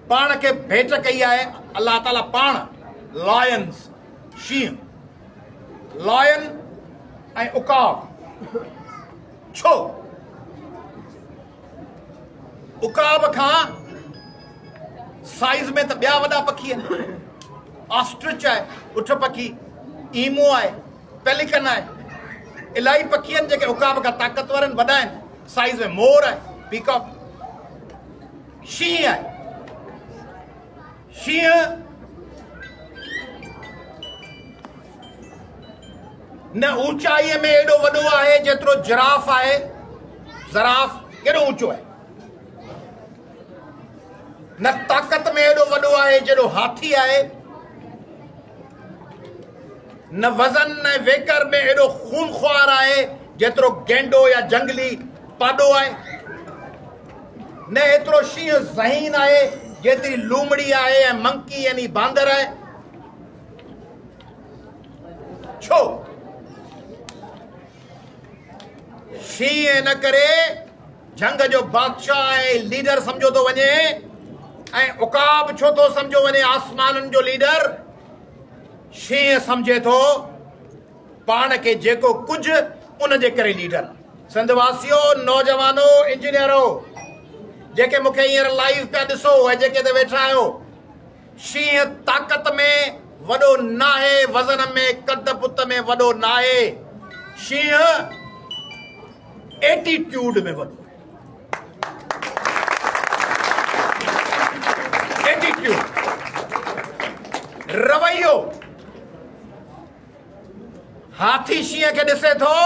पाण के भेट कई है अल्लाह ताला पाण लायंस शींह लायन ऐं उकाब छो उकाब खां साइज में तो ॿिया वॾा पखी आहिनि ऑस्ट्रिच आहे उठ पखी ईमो आहे पेलिकन आहे इलाही पखी आहिनि जेके उकाब खां ताक़तवर आहिनि वॾा आहिनि साइज में मोर आहे पीकॉक शींह आहे शींह न ऊंचाईअ में एॾो वॾो आहे जेतिरो जिराफ आहे ज़राफ केॾो ऊंचो आहे न ताक़त में एॾो वॾो आहे जेॾो हाथी आहे न वज़न न वेकर में एॾो खूनख्वार आहे जेतिरो गेंडो या जंगली पाॾो आहे न एतिरो शींह ज़हीन आहे जेतिरी लूमड़ी आहे ऐं मंकी यानी बांदर आहे छो शींह इन करे जंग जो बादशाह ऐं लीडर सम्झो थो वञे ऐं उकाब छो थो सम्झो वञे आसमाननि जो लीडर शींह सम्झे थो पाण खे जेको कुझु उन जे करे लीडर सिंधवासियो नौजवानो इंजीनियरो जेके मूंखे हींअर लाइव पिया ॾिसो ऐं जेके ते वेठा आहियो शींह ताक़त में वॾो नाहे वज़न में कद पुत में वॾो नाहे शींह एटीट्यूड में वॾो एटीट्यूड रवैयो हाथी शींह खे ॾिसे थो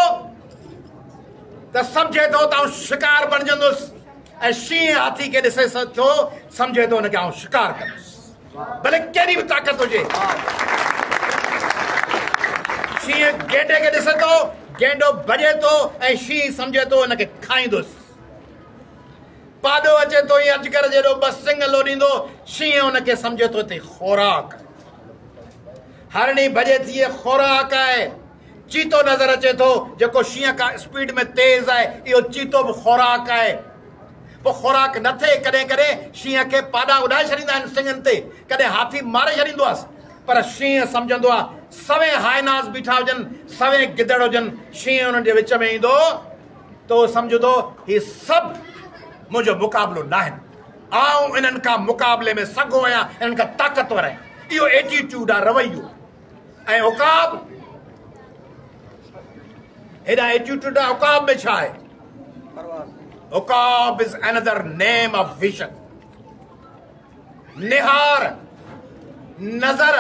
त सम्झे थो त आउं शिकार बणजंदुसि ऐं शींह हाथी खे ॾिसे थो सम्झे थो हुनखे आउं शिकार कंदुसि भले केॾी बि ताक़त हुजे शींह गेंडे खे ॾिसे थो गेंडो भॼे थो ऐं शींह सम्झे थो हिनखे खाईंदुसि पाॾो अचे थो ईअं अजगर जहिड़ो ॿ सिंग लोॾींदो शींह हुनखे सम्झे थो हिते खोराक हरणी भॼे थी खोराक आहे चीतो नज़र अचे थो जेको शींह खां स्पीड में तेज़ आहे इहो चीतो बि खोराक आहे पोइ खोराक न थिए कॾहिं कॾहिं शींह खे पाॾा उॾाए छॾींदा आहिनि सिंगनि ते कॾहिं हाथी मारे छॾींदो आहे पर शींह सम्झंदो आहे सवे हाइनास बीठा हुजनि सवे गिदड़ हुजनि शींह हुननि जे विच में ईंदो त उहो सम्झंदो हीउ सभु मुंहिंजो मुक़ाबिलो न आहिनि आउं इन्हनि खां मुक़ाबले में सघो आहियां इन्हनि खां ताक़तवर आहियां इहो एटीट्यूड आहे रवैयो ऐं उकाब हेॾा एटीट्यूड आहे उकाब में छा आहे उकाब is another name of vision निहार नज़र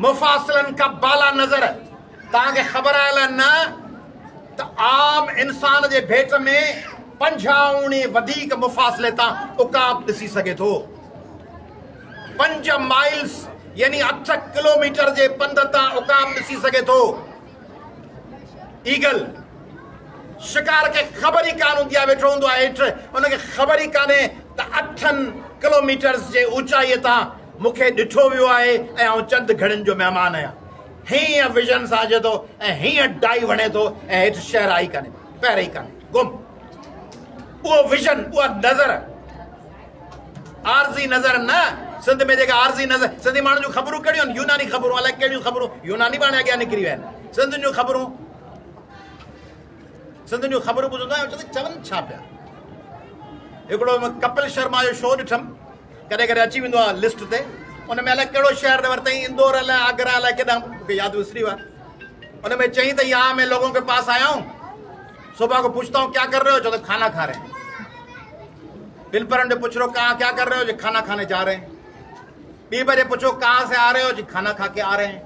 मुफ़ासिलनि खां बाला नज़र तव्हांखे ख़बर आहे न त आम इंसान जे भेट में 50 वधीक मुफ़ासिले तां उकाब ॾिसी सघे थो 5 माइल्स यानी 8 किलोमीटर जे पंध तां उकाब ॾिसी सघे थो ईगल शिकार खे ख़बर ई कान हूंदी आहे वेठो हूंदो आहे हेठि हुनखे ख़बर ई कान्हे त 8 किलोमीटर जे ऊचाईअ तां मूंखे ॾिठो वियो आहे ऐं आउं चंद घड़ियुनि जो महिमान आहियां हीअं विजन सां अचे थो ऐं हीअं डाई वणे थो ऐं हेठि शहर आई कान्हे पहिरें ई कान्हे गुम उहो विजन उहा नज़र आरज़ी नज़र न सिंध में जेका आरज़ी नज़र सिंधी माण्हुनि जूं ख़बरूं कहिड़ियूं आहिनि यूनानी ख़बरूं अलाए कहिड़ियूं ख़बरूं यूनानी पाण अॻियां निकिरी विया आहिनि सिंधियुनि जूं ख़बरूं सिंधियुनि जूं ख़बरूं ॿुधंदा आहियूं चवनि छा पिया हिकिड़ो कपिल शर्मा जो शो ॾिठमि कॾहिं कॾहिं अची वेंदो आहे लिस्ट ते उन में अलाए कहिड़ो शहर वरितई इंदौर अलाए आगरा अलाए केॾां मूंखे यादि विसरी वियो आहे उन में चई त यहाँ मैं लोगों के पास आया हूँ सुबह को पूछता हूँ क्या कर रहे हो जो तो खाना खा रहे हैं बिल पर उनसे पूछ रहे हो कहाँ क्या कर रहे हो जो खाना खाने जा रहे हैं 2 बजे पूछो कहाँ से आ रहे हो जी खाना खा के आ रहे हैं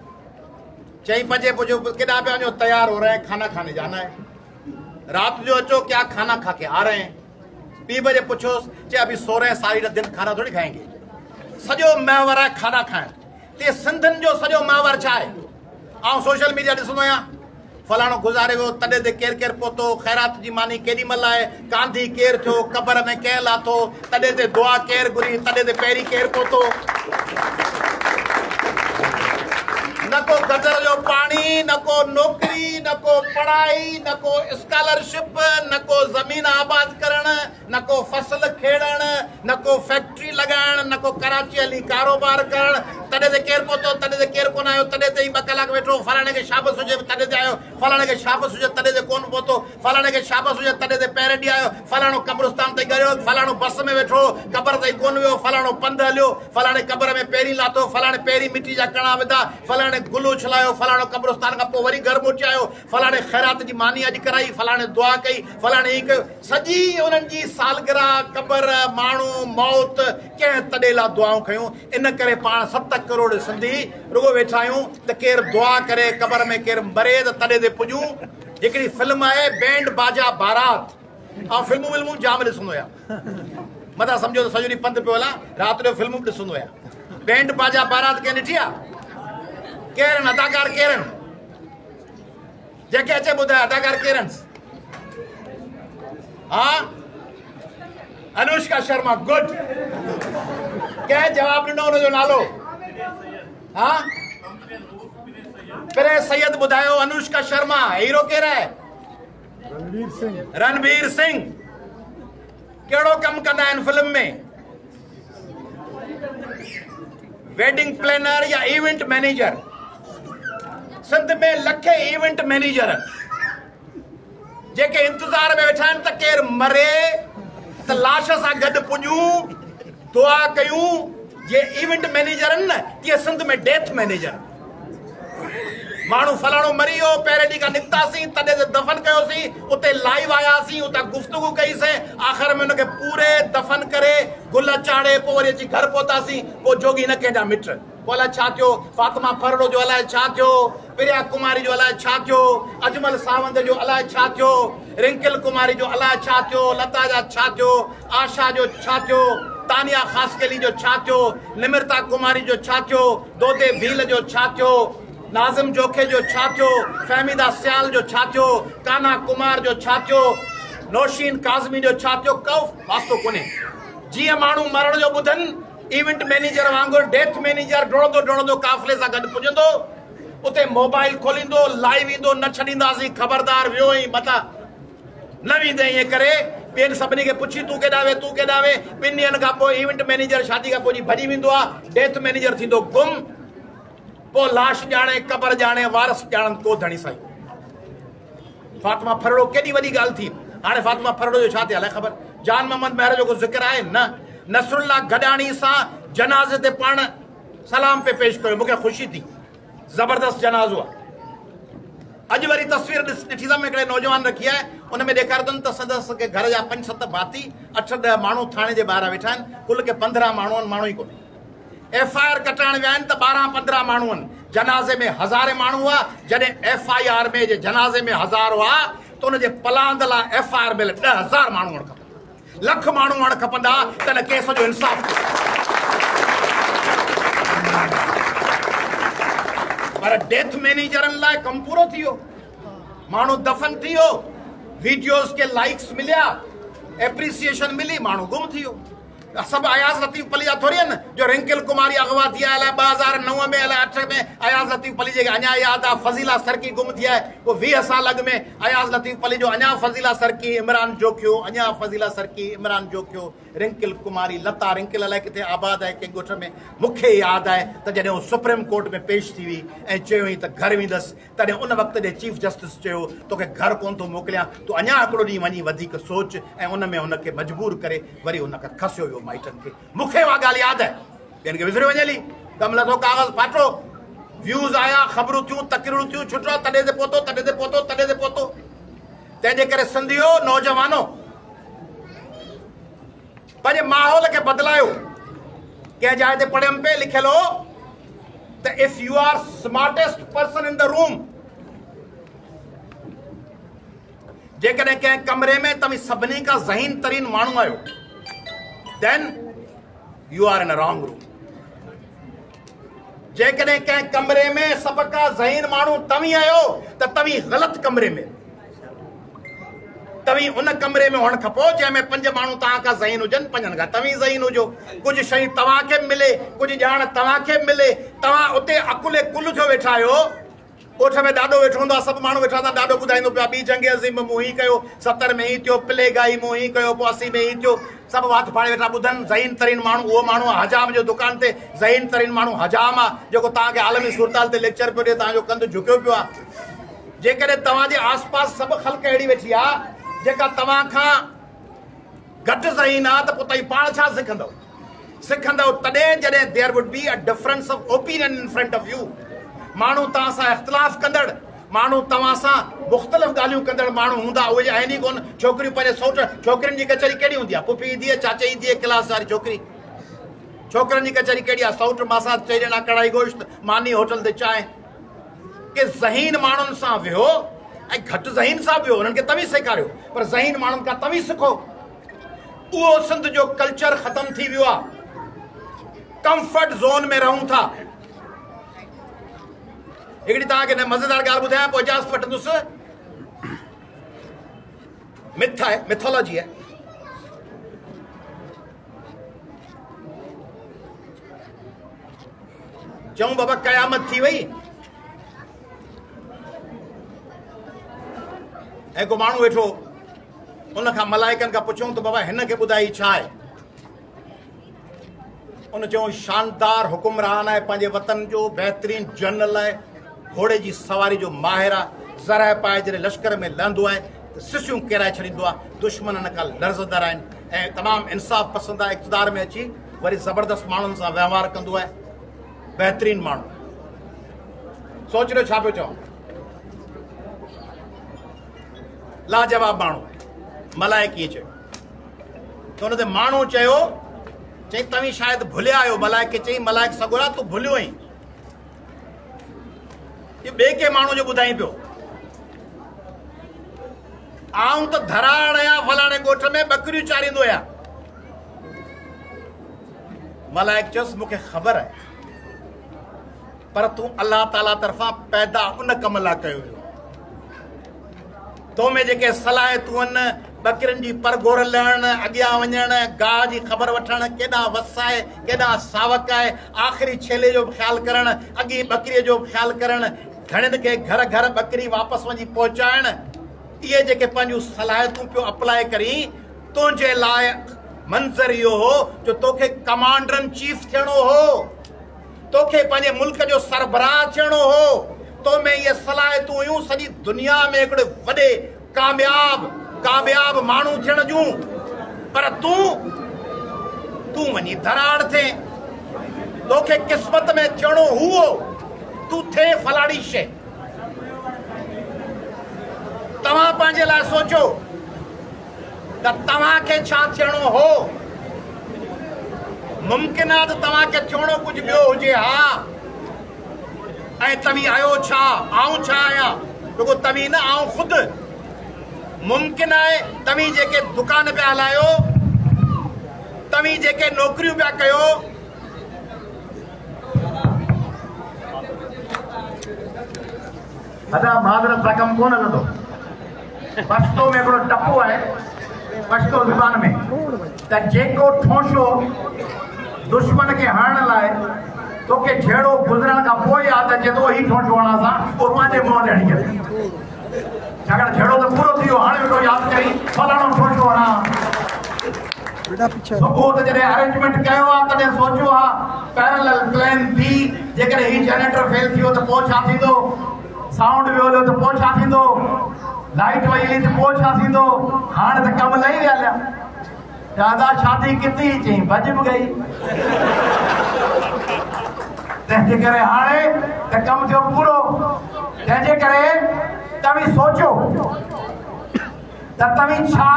4 बजे पूछो केॾा पे वञो तैयार हो रहे हैं खाना खाने जाना है रात जो अचो क्या खाना खा के आ रहे हैं 2 बजे पूछो चे अभी सो रहे हैं सारी दिन खाना थोड़ी खाएंगे सॼो महवर है खाना खाइण ते सिंधियुनि जो सॼो महवर छा आहे ऐं सोशल मीडिया ॾिसंदो आहियां फलाणो गुज़ारे वियो तॾहिं ते केरु केरु पहुतो ख़ैरात जी मानी केॾी महिल आहे गांधी केरु थियो क़बर में कंहिं लाथो तॾहिं ते दुआ केरु घुरी तॾहिं ते पहिरीं केरु पहुतो न को गटर जो पाणी न को नौकिरी न न को पढ़ाई, न को स्कॉलरशिप, न को जमीन आबाद करण, न को फसल खेड़ण, न को फैक्ट्री लगाइण, न को कराची हली कारोबार करण। तॾहिं ते केरु पहुतो, तॾहिं ते केरु कोन आयो, तॾहिं ते ई 2 कलाक वेठो, फलाणे खे शाबस हुजे तॾहिं ते आयो, फलाणे खे शाबस हुजे तॾहिं ते कोन पहुतो, फलाणे खे शाबस हुजे तॾहिं ते पहिरें ॾींहुं आयो, फलाणो कब्रिस्तान ते गयो, फलाणो बस में वेठो, क़बर ते कोन वियो, फलाणो पंधु हलियो, फलाणे क़बर में पहिरीं लाथो, फलाणे पहिरीं मिटी जा कणा विधा, फलाणे गुल उछलायो, फलाणो कब्रिस्तान खां पोइ वरी घर पहुची आयो, फलाणे ख़ैरात जी मानी अॼु कराई, फलाणे दुआ कई, फलाणे हीअ कयो। सॼी उन्हनि जी सालगिरह, क़बर, माण्हू, मौत, कंहिं तॾहिं लाइ दुआऊं कयूं। इन करे पाण 7 करोड़ सिंधी रुगो वेठा आहियूं त केरु दुआ करे क़बर में केरु मरे त तॾहिं ते पुॼूं। हिकिड़ी फिल्म आहे बैंड बाजा बारात, ऐं फिल्मूं विल्मूं जाम ॾिसंदो आहियां, मथां सम्झो त सॼो ॾींहुं पंधु पियो हलां, राति जो फिल्मूं बि ॾिसंदो आहियां। बैंड बाजा बारात कंहिं ॾिठी आहे? केरु आहिनि अदाकार, केरु आहिनि जेके अचे ॿुधाए अदाकार केरु आहिनि? हा, अनुष्का शर्मा, गुड। कंहिं जवाब ॾिनो हुनजो नालो? हा, फिर सैयद ॿुधायो। अनुष्का शर्मा, हीरो केरु आहे? रणवीर सिंह। कहिड़ो कमु कंदा आहिनि फिल्म में? वेडिंग प्लानर या इवेंट मैनेजर। सिंध में लखे इवेंट मैनेजर जेके इंतजार में वेठा आहिनि त केरु मरे त लाश सां गॾु पुॼूं, दुआ कयूं। जे इवेंट मैनेजर आहिनि न, तीअं सिंध में डेथ मैनेजर। माण्हू फलाणो मरी वियो, पहिरें ॾींहं खां निकितासीं, तॾहिं ते दफ़न कयोसीं, उते लाइव आयासीं, उतां गुफ़्तगू कईसीं, आख़िर में हुनखे पूरे दफ़न करे गुल चाढ़े पोइ वरी अची घर पहुतासीं। पोइ जोगी न कंहिंजा मिट, पोइ अलाए छा थियो, फातिमा फरड़ो जो अलाए छा थियो, प्रिया कुमारी जो अलाए छा थियो, अजमल सावंत जो अलाए छा थियो, रिंकल कुमारी जो अलाए छा थियो, लता जा छा थियो, आशा जो छा थियो, तानिया खासकेली जो छा थियो, निमृता कुमारी जो छा थियो, दोदे भील जो छा थियो, नाज़िम जोखे जो छा थियो, फहमीदा सियाल जो छा थियो, काना कुमार जो छा थियो, नौशीन काज़मी जो छा थियो, को वास्तो कोन्हे। जीअं माण्हू मरण जो ॿुधनि, इवेंट मैनेजर वांगुरु डेथ मैनेजर डोड़ंदो डोड़ंदो काफ़िले सां गॾु पुॼंदो, उते मोबाइल खोलींदो, लाइव ईंदो, न छॾींदासीं, ख़बरदार वियो ई मथां न वेंदे। ईअं करे ॿियनि सभिनी खे पुछी तूं केॾां वे, तूं केॾां वे। 2 ॾींहंनि खां पोइ इवेंट मैनेजर शादी खां पोइ भॼी वेंदो आहे, डेथ मैनेजर थींदो गुम। पोइ लाश ॼाणे, क़बर ॼाणे, वारस ॼाणनि को धणी साईं। फातिमा फरड़ो केॾी वॾी ॻाल्हि थी। हाणे फातिमा फरड़ो जो छा थियो अलाए ख़बर। जान मोहम्मद महर जो को ज़िक्र आहे न? नसरुल्ला गडाणी सां जनाज़े ते पाण सलाम पे पेश कयो, मूंखे ख़ुशी थी, ज़बरदस्त जनाज़ो आहे। अॼु वरी तस्वीर ॾिठी अथमि, हिकिड़े नौजवान रखी आहे, उन में ॾेखारे अथनि त सदस्य के घर जा 5-7 भाती, 8-10 माण्हू थाणे जे ॿाहिरां वेठा आहिनि, कुल के 15 माण्हू आहिनि, माण्हू ई कोन्हे। FIR कटाइण विया आहिनि त 12-15 माण्हू आहिनि, जनाज़े में 1000 माण्हू हुआ। जॾहिं FIR में जे जनाज़े में 1000 हुआ त उनजे पलांद लाइ FIR में 10,000 माण्हू हुअणु खपनि, लख माण्हू हुअणु खपंदा त हिन केस जो इंसाफ़ थिए। पर डेथ मैनेजरनि लाइ कमु पूरो थी वियो, माण्हू दफ़न थी वियो, वीडियोस के लाइक्स मिलिया, एप्रिसिएशन मिली, माण्हू गुम थी वियो। सब अयाज़ लतीफ़ पली जा थोड़ी आहिनि जो रिंकल कुमारी अगवा थी आहे, अलाए 2009 में अलाए 8 में अयाज़ लतीफ़ पली जेके अञा यादि आहे। फज़ीला सरकी गुम थी आहे, पोइ 20 साल अॻु में अयाज़ लतीफ़ पली जो अञा फज़ीला सरकी इमरान जोखियो, अञा फज़ीला सरकी इमरान जोखियो, रिंकल कुमारी, लता रिंकल अलाए किथे आबाद आहे कंहिं ॻोठ में। मूंखे यादि आहे त जॾहिं हू सुप्रीम कोर्ट में पेश थी हुई ऐं चयोईं त घर वेंदसि, तॾहिं उन वक़्त जे चीफ जस्टिस चयो तोखे घर कोन थो मोकिलियां, तूं अञा हिकिड़ो ॾींहुं वञी वधीक सोच, ऐं उन में हुनखे मजबूर करे वरी हुनखे खसियो वियो माइटनि खे। मूंखे उहा ॻाल्हि यादि आहे, ॿियनि खे विसरी वञे हली, कमु लथो, कागज़ फाटो, व्यूज़ आया, ख़बरूं थियूं, तकरीरूं थियूं, छुटो, तॾहिं ते पहुतो, तॾहिं ते पहुतो, तॾहिं ते पहुतो। तंहिंजे करे सिंधियो नौजवानो पंहिंजे माहौल खे बदिलायो। कंहिं जाइ ते पढ़ियमि पे लिखियल हो त if you are smartest person in the room, जेकॾहिं कंहिं कमरे में तव्हां सभिनी खां ज़हीन तरीन माण्हू आहियो, then you are in a wrong room. जेकॾहिं कंहिं कमरे में सभ खां ज़हीन माण्हू तव्हीं आहियो त तव्हीं ग़लति कमरे में, तव्हीं उन कमरे में हुअणु खपो जंहिंमें 5 माण्हू तव्हां खां ज़हीन हुजनि, 5 खां तव्हीं ज़हीन हुजो। कुझु शयूं तव्हांखे मिले, कुझु ॼाण तव्हांखे मिले, तव्हां उते अकुले कुल थियो वेठा आहियो, ओठ में ॾाढो वेठो हूंदो आहे, सभु माण्हू वेठा था, ॾाढो ॿुधाईंदो पिया ॿी जंग अज़ीम में मूं ही कयो, 70 में ही थियो, प्लेग आई मूं ही कयो, पोइ 80 में ही थियो, सभु वात फाड़े वेठा ॿुधनि। ज़हीन तरीन माण्हू उहो माण्हू आहे हजाम जो दुकान ते, ज़हीन तरीन माण्हू हजाम आहे जेको तव्हांखे आलमी सूरताल ते लेक्चर पियो ॾिए, तव्हांजो कंधु झुकियो पियो आहे। जेकॾहिं तव्हांजे आस पास सभु ख़ल्क़ अहिड़ी वेठी आहे जेका तव्हां खां घटि ज़हीन आहे, त पोइ तव्हां पाण छा सिखंदव तॾहिं जॾहिं there would be a difference of opinion in front of you. माण्हू तव्हां सां इख़्तिलाफ़ कंदड़, माण्हू तव्हां सां मुख़्तलिफ़ ॻाल्हियूं कंदड़ माण्हू हूंदा, उहे आहिनि ई कोन। छोकिरियूं पंहिंजे सौट, छोकिरियुनि जी कचहरी कहिड़ी हूंदी आहे? पुफी ईंदी आहे, चाचे ईंदी आहे, क्लास वारी छोकिरी। छोकिरनि जी कचहरी कहिड़ी आहे? सौट मासां, 2 ॼणा कढ़ाई गोश्त, मानी होटल ते चांहि। के ज़हीन माण्हुनि सां विहो ऐं घटि ज़हीन सां विहो, हुननि खे तव्हीं सेखारियो, पर ज़हीन माण्हुनि खां तव्हीं सिखो। उहो सिंध जो कल्चर ख़तम थी वियो आहे। कंफर्ट ज़ोन में रहूं था। हिकिड़ी तव्हांखे मज़ेदार ॻाल्हि ॿुधायां, पोइ इजाज़त वठंदुसि। मिथ आहे, मिथोलॉजी आहे। चऊं बाबा क़यामत थी वई ऐं को माण्हू वेठो, उन खां मलाइकनि खां पुछूं त बाबा हिन खे ॿुधाई छा आहे? उन चयूं शानदार हुकुमरान आहे, पंहिंजे वतन जो बहितरीन जनरल आहे, घोड़े जी सवारी जो माहिर आहे, ज़रह पाए जॾहिं लश्कर में लहंदो आहे त सिसियूं किराए छॾींदो आहे, दुश्मन हिन खां लर्ज़दार आहिनि ऐं तमामु इंसाफ़ पसंदि आहे। इक़्तिदार में अची वरी ज़बरदस्त माण्हुनि सां वहिंवार कंदो आहे, बहितरीन माण्हू। सोच रहियो छा पियो चवां? लाजवाब माण्हू आहे। मलाइक इहे चयो त हुन ते माण्हू चयो, चई तव्हीं शायदि भुलिया आहियो। मलाइक खे चई, मलाइक सगुरा तूं भुलियो आहीं, ये ॿिए के माण्हू जो ॿुधाई पियो। आऊं त धराड़ आहियां, फलाणे ॻोठ में ॿकरियूं चारींदो आहियां। मलाइक चयुसि मूंखे ख़बर आहे, पर तूं अलाह ताला तरफ़ां पैदा उन कम लाइ कयो वियो। तो में जेके सलाहियतूं आहिनि, ॿकरियुनि जी परगोर लहण, अॻियां वञण, गाह जी ख़बर वठण, केॾां वस आहे, केॾां सावक आहे, आख़िरी छेले जो बि ख़्यालु करणु, अॻी ॿकरीअ जो बि ख़्यालु करणु, घणनि खे घर घर ॿकरी वापसि वञी पहुचाइण, इहे जेके पंहिंजूं सलाहियतूं पियो अप्लाई करी, तुंहिंजे लाइ मंज़र इहो हो जो तोखे कमांडर इन चीफ थियणो हो, तोखे पंहिंजे मुल्क जो सरबराह थियणो हो। तो में इहे सलाहियतूं हुयूं सॼी दुनिया में हिकिड़े वॾे कामयाब माण्हू थियण जूं, पर तूं वञी धराड़ थे। तोखे क़िस्मत में थियणो हुओ, तूं थे फलाणी शइ। तव्हां पंहिंजे लाइ सोचो त तव्हांखे छा थियणो हो। मुमकिन आहे त तव्हांखे थियणो कुझु ॿियो हुजे, हा, ऐं तव्हीं आहियो छा? आऊं छा आहियां? रुगो तव्हीं न, आऊं ख़ुदि। मुमकिन आहे तव्हीं जेके दुकान पिया हलायो, तव्हीं जेके नौकरियूं पिया कयो, अदा मादरत सां कमु कोन हलंदो। पछतो में हिकिड़ो टपो आहे, पछतो ज़ुबान में, त जेको ठोशो दुश्मन खे हणण लाइ तोखे झेड़ो गुज़रण खां पोइ यादि अचे थो, ही ठोशो हणण सां पोइ पंहिंजे मुंहं ते हणी करे, छाकाणि झेड़ो त पूरो थी वियो, हाणे वेठो यादि करी फलाणो ठोशो हणां। सुबुह त जॾहिं अरेंजमेंट कयो आहे तॾहिं सोचियो आहे पैरेलल प्लान बी, जेकॾहिं ही जनरेटर फेल थी वियो त पोइ छा थींदो, साउंड वियो हलियो त पोइ छा थींदो, लाइट वई हली त पोइ छा थींदो। हाणे त कमु लही हलिया। दादा शादी किती, चई भॼ बि गई। तंहिंजे करे हाणे त कमु थियो पूरो। तंहिंजे करे तव्हीं सोचो त तव्हीं छा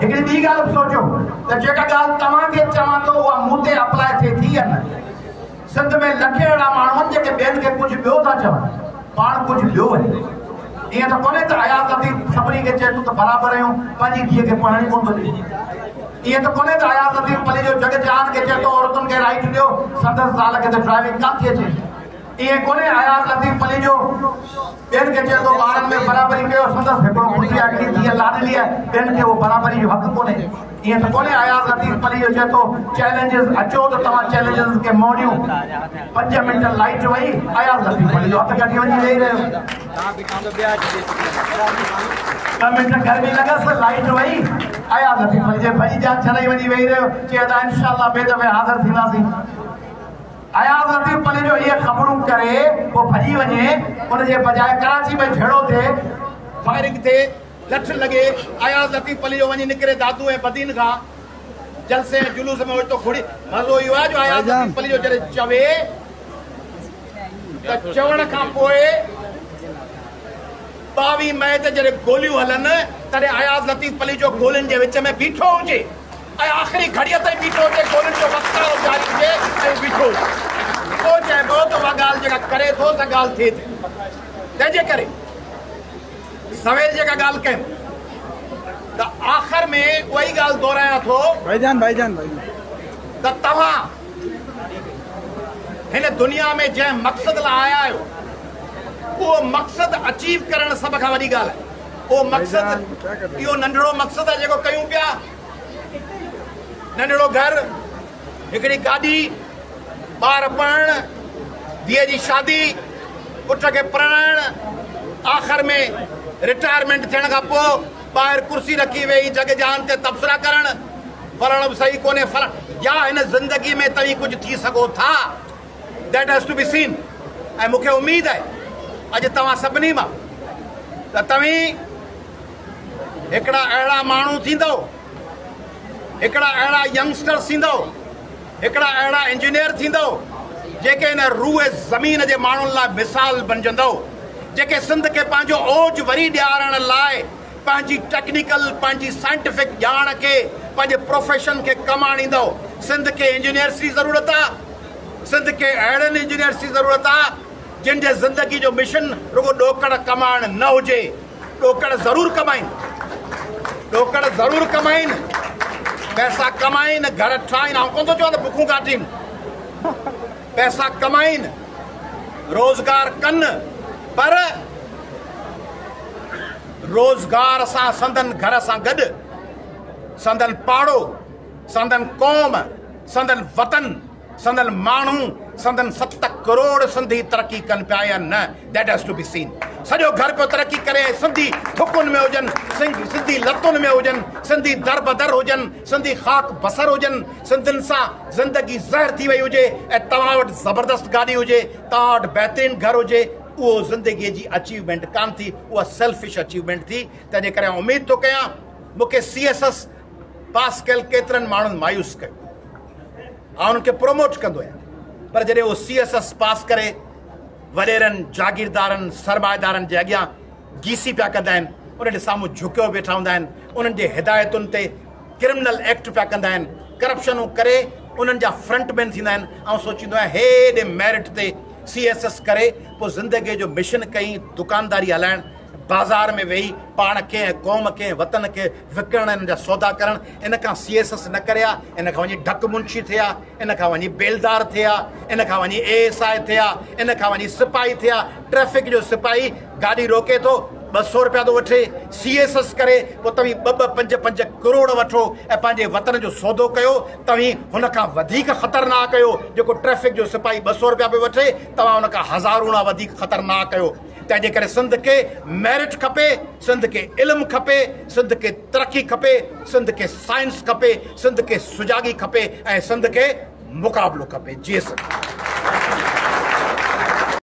हिकिड़ी ॿी ॻाल्हि बि सोचो त जेका ॻाल्हि तव्हांखे चवां थो उहा मूं ते अप्लाई थिए थी या न। सिंध में लखे अहिड़ा माण्हू आहिनि जेके ॿियनि खे कुझु ॿियो था चवनि, पाण कुझु ॿियो आहे। ईअं त कोन्हे त आयात लतीफ़ सभिनी खे चए तूं त बराबरि आहियूं, पंहिंजी धीअ खे पढ़ाइणी कोन थो ॾे। ईअं त कोन्हे त आयात लतीफ़ पली जो जग जान खे चए थो औरतुनि खे राइट ॾियो, संदसि ज़ाल खे त ड्राइविंग कान थी अचे। ये कोने आयाज लतीफ अली जो बेन के चए तो ॿारनि में बराबरी कयो संदसि हिकिड़ो पुटु हिकिड़ी धीअ लाडली आहे ॿियनि खे उहो बराबरी जो हक़ कोन्हे ईअं त कोन्हे आयाज लतीफ अली जो चए थो चैलेंजिस अचो त तव्हां चैलेंजिस खे मोड़ियूं 5 मिंट लाइट वई आयाज लतीफ अली जो हथ कढी वञी वेही रहियो 2 मिंट गर्मी लॻसि लाइट वई आयाज लतीफ अली जे भॼी जान छॾाई वञी वेही रहियो चए त इंशाअल्लाह ॿिए दफ़े हाज़िर थींदासीं आयाज लतीफ अली जो ये ख़बरूं करे वो भॼी वञे उन जे बजाय कराची में झेड़ो थिए फायरिंग थे लठ लगे आयाज लतीफ अली जो वञी निकिरे दादू ऐं बदीन खां जलसे जुलूस में तो खुड़ी मज़ो इहो आहे जो आयाज लतीफ अली जो जॾहिं चवे त चवण खां पोइ 22 मई ते जॾहिं गोलियूं हलनि तॾहिं आयाज लतीफ अली जो गोलियुनि जे विच में बीठो हुजे आखिरी घड़ीअ ताईं बीठो हुजे गोलियुनि जो वक्तारो जारी हुजे ऐं बीठो हुजे पोइ चइबो त उहा ॻाल्हि जेका करे थो सा ॻाल्हि थिए थी तंहिंजे करे सवेल जेका ॻाल्हि कयूं त आख़िर में उहा ई ॻाल्हि दोहरायां थो भाईजान त तव्हां हिन दुनिया में जंहिं मक़सद लाइ आया आहियो उहो मक़सद अचीव करण सभ खां वॾी ॻाल्हि आहे उहो मक़सद इहो नंढड़ो मक़सद आहे जेको कयूं पिया नंढड़ो घर हिकिड़ी गाॾी ॿार पढ़ण धीअ जी शादी पुट खे पढ़ाइण आख़िर में रिटायरमेंट थियण खां पोइ ॿाहिरि कुर्सी रखी वेही जग जान ते तबसरा करण फलण बि सही कोन्हे फलण या हिन ज़िंदगी में तव्हीं कुझु थी सघो था that has to be seen ऐं मूंखे उमेद आहे अॼु तव्हां सभिनी मां त तव्हीं हिकिड़ा अहिड़ा माण्हू थींदव हिकिड़ा अहिड़ा यंगस्टर्स थींदव हिकिड़ा अहिड़ा इंजीनियर थींदव जेके हिन रूह ज़मीन जे माण्हुनि लाइ मिसाल बणिजंदव जेके सिंध खे पंहिंजो ओज वरी ॾियारण लाइ पंहिंजी टेक्निकल पंहिंजी साइंटिफिक ॼाण खे पंहिंजे प्रोफेशन खे कमु आणींदव सिंध खे इंजीनियर्स जी ज़रूरत आहे सिंध खे अहिड़नि इंजीनियर्स जी ज़रूरत आहे जिन जे ज़िंदगी जो मिशन रुगो ॾोकड़ कमाइण न हुजे ॾोकड़ ज़रूरु कमाइनि पैसा कमाइनि घर ठाहिनि ऐं कोन थो चवां त बुखूं काटीनि पैसा कमाइनि रोज़गार कनि पर रोज़गार सां संदन घर सां गॾु संदन पाड़ो संदन क़ौम संदन वतन संदन माण्हू संदन 7 करोड़ सिंधी तरक़ी कनि पिया या न that has to be seen सॼो घर पियो तरक़ी करे सिंधी थुकुनि में हुजनि सिंधी लतुनि में हुजनि सिंधी दर बदर हुजनि सिंधी ख़ाक बसर हुजनि सिंधियुनि सां ज़िंदगी ज़हर थी वई हुजे ऐं तव्हां वटि ज़बरदस्त गाॾी हुजे तव्हां वटि बहितरीनु घर हुजे उहो ज़िंदगीअ जी अचीवमेंट कान थी उहा सेल्फिश अचीवमेंट थी तंहिंजे करे उमेद थो कयां मूंखे CSS पास कयल केतिरनि माण्हुनि मायूस कयो ऐं उन्हनि खे प्रोमोट कंदो आहियां पर जॾहिं उहो CSS पास करे वॾेरनि जागीरदारनि सरमाएदारनि जे अॻियां गीसी पिया कंदा आहिनि उन्हनि जे साम्हूं झुकियो वेठा हूंदा आहिनि उन्हनि जे हिदायतुनि ते क्रिमिनल एक्ट पिया कंदा आहिनि करप्शनूं करे उन्हनि जा फ्रंटमैन थींदा आहिनि ऐं सोचींदो आहियां हेॾे मेरिट ते CSS करे पोइ ज़िंदगीअ जो मिशन कई दुकानदारी हलाइण बाज़ार में वेही पाण खे ऐं क़ौम खे वतन खे विकिणण हिन जा सौदा करण इन खां CSS न करे हा इन खां वञी ढक मुंशी थिया इन खां वञी बेलदार थिया इन खां वञी ASI थिया इन खां वञी सिपाही थिया ट्रैफिक जो सिपाही गाॾी रोके थो 200 रुपया थो वठे CSS करे पोइ तव्हीं 2-5 करोड़ वठो ऐं पंहिंजे वतन जो सौदो कयो तव्हीं हुन खां वधीक ख़तरनाक कयो जेको ट्रैफिक जो सिपाही 200 रुपया पियो वठे तव्हां हुन खां 1000 गुणा वधीक ख़तरनाक कयो तंहिंजे करे सिंध खे मेरिट खपे सिंध खे इल्मु खपे सिंध खे तरक़ी खपे सिंध खे साइंस खपे सिंध खे सुजागी खपे ऐं सिंध खे मुक़ाबिलो खपे जी सर